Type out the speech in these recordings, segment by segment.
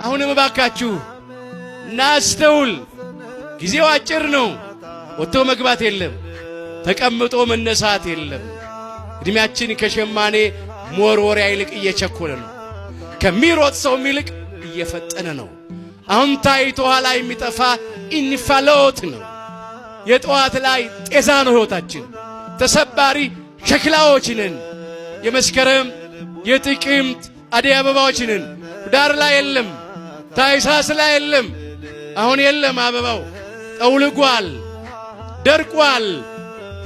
አሁንም እባካችሁ እናስተውል። ጊዜው አጭር ነው። ወጥቶ መግባት የለም፣ ተቀምጦ መነሳት የለም። እድሜያችን ከሸማኔ መወርወሪያ ይልቅ እየቸኮለ ነው። ከሚሮጥ ሰው ይልቅ እየፈጠነ ነው። አሁን ታይቶ ኋላ የሚጠፋ እንፋሎት ነው። የጠዋት ላይ ጤዛ ነው ሕይወታችን። ተሰባሪ ሸክላዎች ነን። የመስከረም የጥቅምት አደይ አበባዎች ነን። ዳር ላይ የለም፣ ታኅሳስ ላይ የለም። አሁን የለም። አበባው ጠውልጓል፣ ደርቋል፣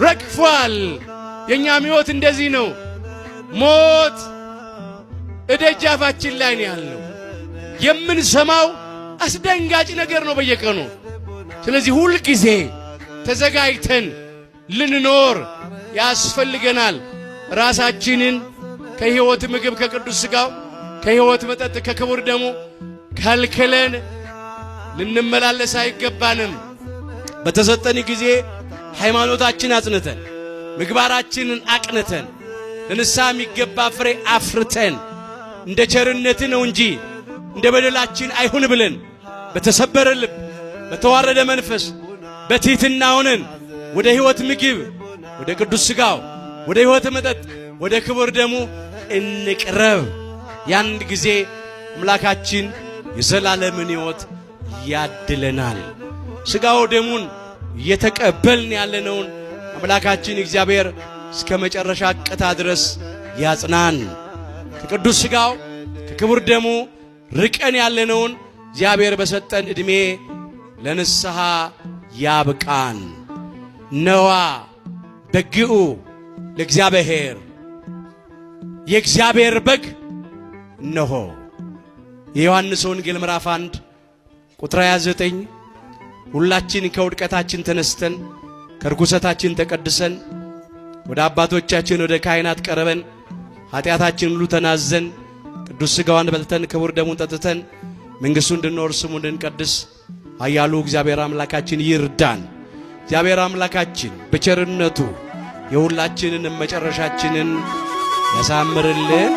ረግፏል። የኛም ሕይወት እንደዚህ ነው። ሞት እደጃፋችን ላይ ነው ያለው። የምንሰማው አስደንጋጭ ነገር ነው በየቀኑ። ስለዚህ ሁል ጊዜ ተዘጋጅተን ልንኖር ያስፈልገናል። ራሳችንን ከሕይወት ምግብ ከቅዱስ ሥጋው ከሕይወት መጠጥ ከክቡር ደሙ ከልክለን ልንመላለስ አይገባንም። በተሰጠን ጊዜ ሃይማኖታችን አጽንተን ምግባራችንን አቅንተን ለንስሐ የሚገባ ፍሬ አፍርተን እንደ ቸርነት ነው እንጂ እንደ በደላችን አይሁን ብለን በተሰበረ ልብ በተዋረደ መንፈስ በትሕትና ሆነን ወደ ሕይወት ምግብ ወደ ቅዱስ ሥጋው ወደ ሕይወት መጠጥ ወደ ክቡር ደሙ እንቅረብ። ያን ጊዜ አምላካችን የዘላለምን ሕይወት ያድለናል። ሥጋው ደሙን እየተቀበልን ያለነውን አምላካችን እግዚአብሔር እስከ መጨረሻ ቅታ ድረስ ያጽናን። ከቅዱስ ሥጋው ከክቡር ደሙ ርቀን ያለነውን እግዚአብሔር በሰጠን ዕድሜ ለንስሐ ያብቃን። ነዋ በግኡ ለእግዚአብሔር፣ የእግዚአብሔር በግ እነሆ። የዮሐንስ ወንጌል ምዕራፍ 1 ቁጥር 29 ሁላችን ከውድቀታችን ተነስተን ከርኩሰታችን ተቀድሰን ወደ አባቶቻችን ወደ ካህናት ቀርበን ኃጢአታችን ሁሉ ተናዘን ቅዱስ ሥጋውን በልተን ክቡር ደሙን ጠጥተን መንግሥቱን እንድንወርስ ስሙን እንድንቀድስ ኃያሉ እግዚአብሔር አምላካችን ይርዳን። እግዚአብሔር አምላካችን በቸርነቱ የሁላችንን መጨረሻችንን ያሳምርልን።